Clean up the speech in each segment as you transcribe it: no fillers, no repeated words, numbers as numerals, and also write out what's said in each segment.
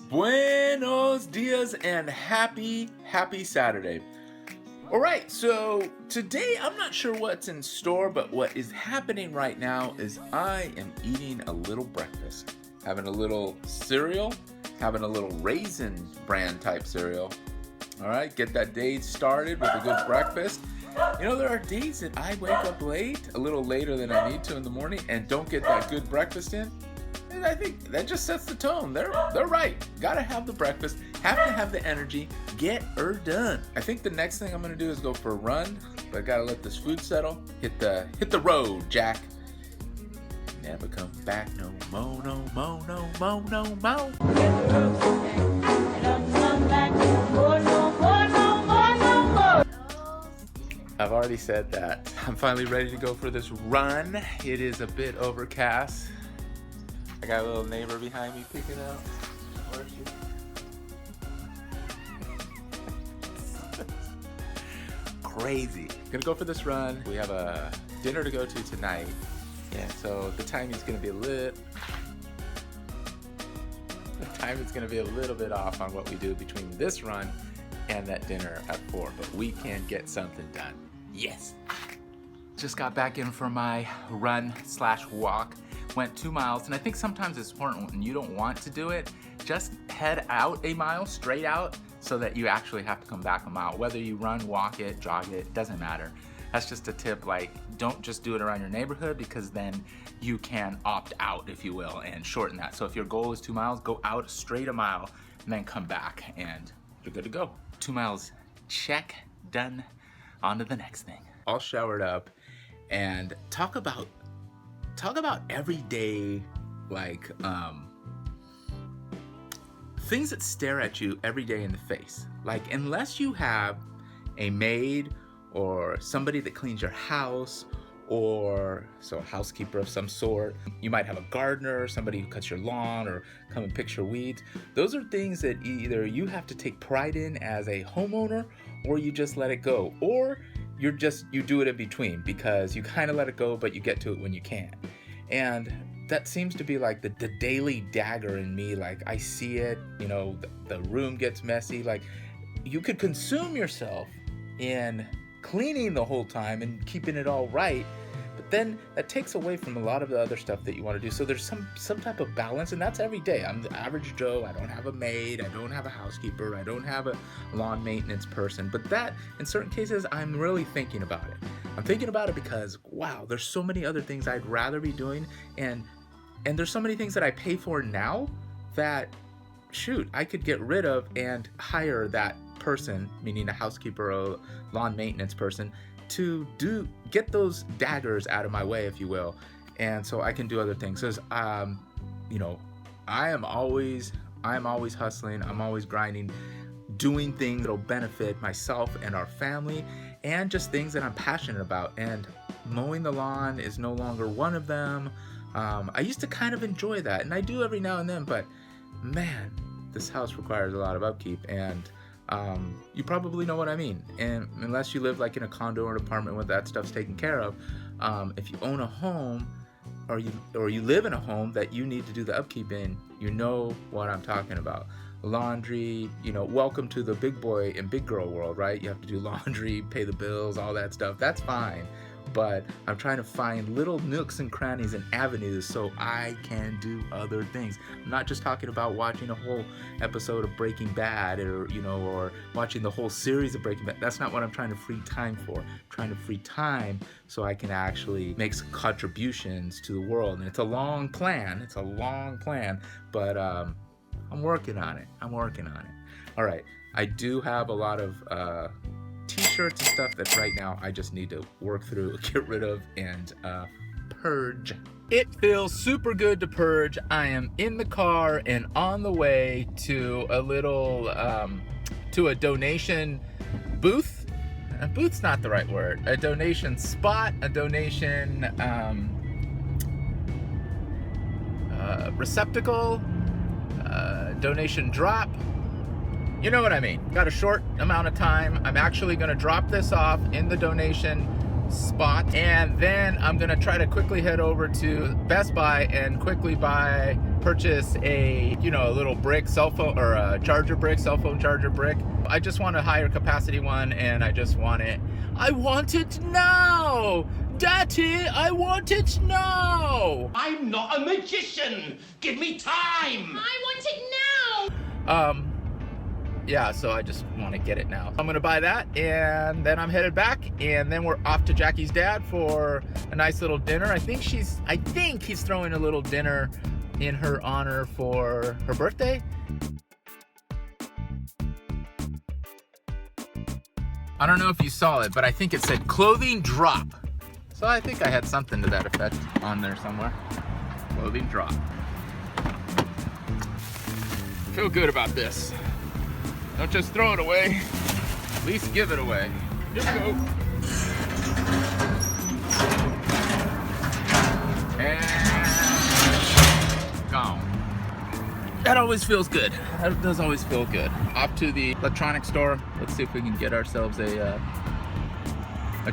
Buenos dias and happy Saturday. All right, so today I'm not sure what's in store, but what is happening right now is I am eating a little breakfast. Having a little cereal, having a little Raisin brand type cereal. All right, get that day started with a good breakfast. You know, there are days that I wake up late, a little later than I need to in the morning, and don't get that good breakfast in. And I think that just sets the tone. They're right. Gotta have the breakfast, have to have the energy, get her done. I think the next thing I'm gonna do is go for a run, but I gotta let this food settle. Hit the road, Jack. Never come back no mo, no mo, no mo, no mo. I've already said that. I'm finally ready to go for this run. It is a bit overcast. I got a little neighbor behind me picking up. Where's she? Crazy. Gonna go for this run. We have a dinner to go to tonight. Yeah, so the timing's gonna be a little bit off on what we do between this run and that dinner at 4, but we can get something done. Yes. Just got back in for my run/walk. Went 2 miles, and I think sometimes it's important when you don't want to do it, just head out a mile, straight out, so that you actually have to come back a mile. Whether you run, walk it, jog it, doesn't matter. That's just a tip, like, don't just do it around your neighborhood, because then you can opt out, if you will, and shorten that. So if your goal is 2 miles, go out straight a mile, and then come back, and you're good to go. 2 miles, check, done, on to the next thing. All showered up, and talk about everyday, like, things that stare at you every day in the face. Like, unless you have a maid or somebody that cleans your house, or a housekeeper of some sort, you might have a gardener, somebody who cuts your lawn or come and picks your weeds. Those are things that either you have to take pride in as a homeowner, or you just let it go, or you do it in between, because you kind of let it go, but you get to it when you can. And that seems to be like the daily dagger in me. Like, I see it, the room gets messy. Like, you could consume yourself in cleaning the whole time and keeping it all right, but then that takes away from a lot of the other stuff that you want to do. So there's some type of balance, and that's every day. I'm the average Joe. I don't have a maid, I don't have a housekeeper, I don't have a lawn maintenance person, but that, in certain cases, I'm really thinking about it. I'm thinking about it because, wow, there's so many other things I'd rather be doing, and there's so many things that I pay for now that, shoot, I could get rid of and hire that person, meaning a housekeeper or a lawn maintenance person, to get those daggers out of my way, if you will, and so I can do other things. Because I am always hustling, I'm always grinding, doing things that'll benefit myself and our family, and just things that I'm passionate about. And mowing the lawn is no longer one of them. I used to kind of enjoy that, and I do every now and then, but man, this house requires a lot of upkeep, and you probably know what I mean. And unless you live like in a condo or an apartment where that stuff's taken care of, if you own a home, or you live in a home that you need to do the upkeep in, you know what I'm talking about. Laundry, welcome to the big boy and big girl world, right? You have to do laundry, pay the bills, all that stuff. That's fine. But I'm trying to find little nooks and crannies and avenues so I can do other things. I'm not just talking about watching a whole episode of Breaking Bad, or watching the whole series of Breaking Bad. That's not what I'm trying to free time for. I'm trying to free time so I can actually make some contributions to the world. And it's a long plan. But I'm working on it. All right. I do have a lot of t-shirts and stuff that right now I just need to work through, get rid of, and purge. It feels super good to purge. I am in the car and on the way to a little to a donation booth. A booth's not the right word. A donation spot, a donation receptacle, donation drop. You know what I mean. Got a short amount of time. I'm actually going to drop this off in the donation spot, and then I'm gonna try to quickly head over to Best Buy and quickly purchase a, you know, a little brick cell phone, or a charger brick, cell phone charger brick. I just want a higher capacity one, and I want it now! Daddy, I want it now! I'm not a magician! Give me time! I want it now! Yeah, so I just want to get it now. I'm gonna buy that, and then I'm headed back, and then we're off to Jackie's dad for a nice little dinner. I think he's throwing a little dinner in her honor for her birthday. I don't know if you saw it, but I think it said clothing drop. So I think I had something to that effect on there somewhere. Clothing drop. Feel good about this. Don't just throw it away, at least give it away. Here we go. And gone. That always feels good. That does always feel good. Off to the electronics store. Let's see if we can get ourselves a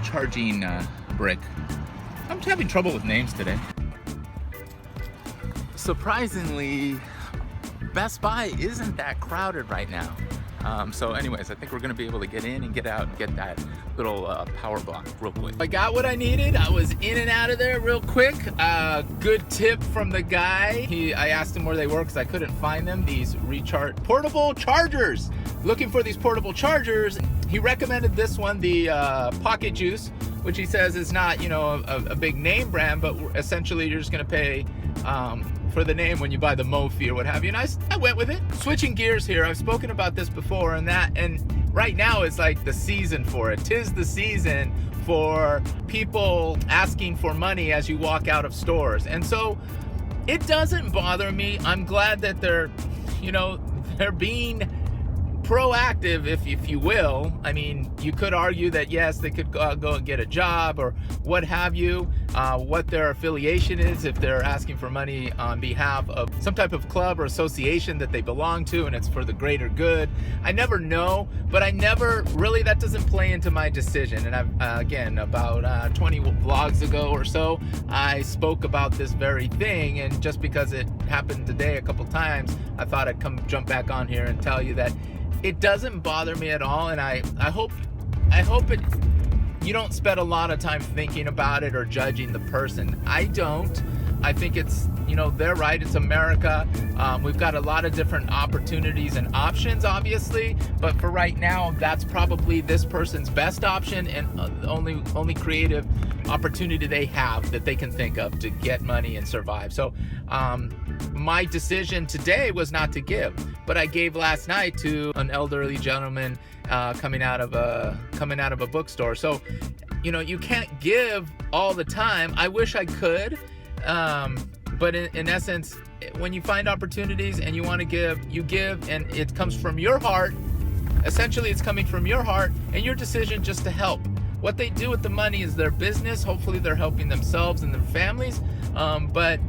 charging brick. I'm having trouble with names today. Surprisingly, Best Buy isn't that crowded right now. So anyways, I think we're gonna be able to get in and get out and get that little power block real quick. I got what I needed. I was in and out of there real quick. Good tip from the guy. I asked him where they were because I couldn't find them. These portable chargers. Looking for these portable chargers. He recommended this one, the Pocket Juice, which he says is not, you know, a big name brand, but essentially you're just gonna pay for the name when you buy the Mophie or what have you, and I went with it. Switching gears here, I've spoken about this before, and right now is like the season for it. 'Tis the season for people asking for money as you walk out of stores, and so it doesn't bother me. I'm glad that they're being proactive, if you will. I mean, you could argue that yes, they could go and get a job or what have you, what their affiliation is, if they're asking for money on behalf of some type of club or association that they belong to and it's for the greater good. I never know, but that doesn't play into my decision. And I've again, about 20 vlogs ago or so, I spoke about this very thing, and just because it happened today a couple times, I thought I'd jump back on here and tell you that it doesn't bother me at all, and I hope you don't spend a lot of time thinking about it or judging the person. I don't. I think it's, they're right. It's America. We've got a lot of different opportunities and options, obviously, but for right now, that's probably this person's best option and the only creative opportunity they have that they can think of to get money and survive. So my decision today was not to give, but I gave last night to an elderly gentleman coming out of a bookstore. So you can't give all the time. I wish I could, but in essence, when you find opportunities and you want to give, you give, and it comes from your heart. Essentially, it's coming from your heart and your decision just to help. What they do with the money is their business. Hopefully they're helping themselves and their families, but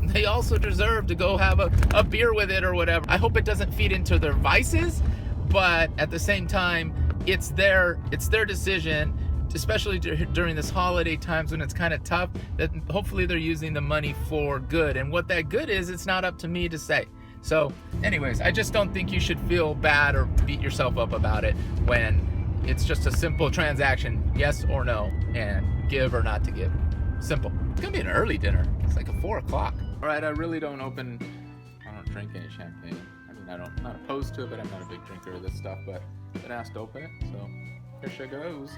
they also deserve to go have a beer with it or whatever. I hope it doesn't feed into their vices, but at the same time, it's their decision, especially during this holiday times when it's kind of tough, that hopefully they're using the money for good. And what that good is, it's not up to me to say. So anyways, I just don't think you should feel bad or beat yourself up about it when it's just a simple transaction, yes or no, and give or not to give. Simple. It's gonna be an early dinner. It's like 4 o'clock. All right, I don't drink any champagne. I mean, I'm not opposed to it, but I'm not a big drinker of this stuff, but I've been asked to open it, so here she goes.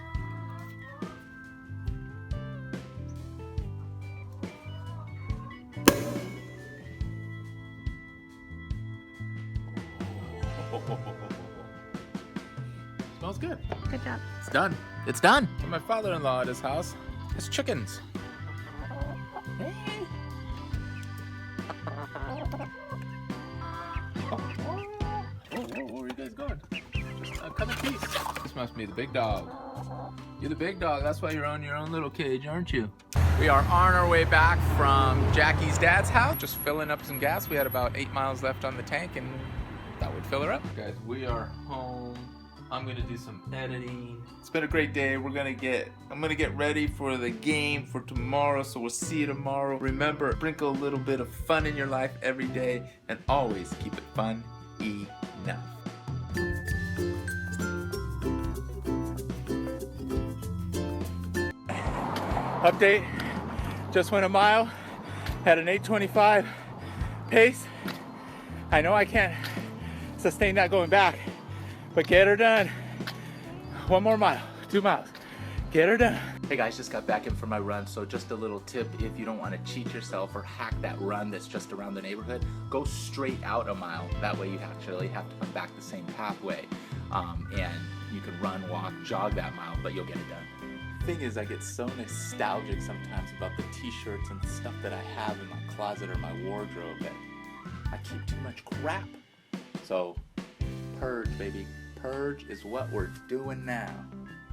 Smells good. Good job. It's done. It's done. And my father-in-law at his house has chickens. Hey. Where are you guys going? Just come in peace. This must be the big dog. You're the big dog. That's why you're on your own little cage, aren't you? We are on our way back from Jackie's dad's house. Just filling up some gas. We had about 8 miles left on the tank, and that would fill her up. Guys, we are home I'm gonna do some editing. It's been a great day. I'm gonna get ready for the game for tomorrow, so we'll see you tomorrow. Remember, sprinkle a little bit of fun in your life every day, and always keep it fun enough. Update, just went a mile, had an 8:25 pace. I know I can't sustain that going back, but get her done. One more mile, 2 miles, get her done. Hey guys, just got back in from my run, so just a little tip: if you don't want to cheat yourself or hack that run that's just around the neighborhood, go straight out a mile. That way you actually have to come back the same pathway, and you can run, walk, jog that mile, but you'll get it done. Thing is, I get so nostalgic sometimes about the t-shirts and stuff that I have in my closet or my wardrobe that I keep too much crap. So purge, baby. Purge is what we're doing now.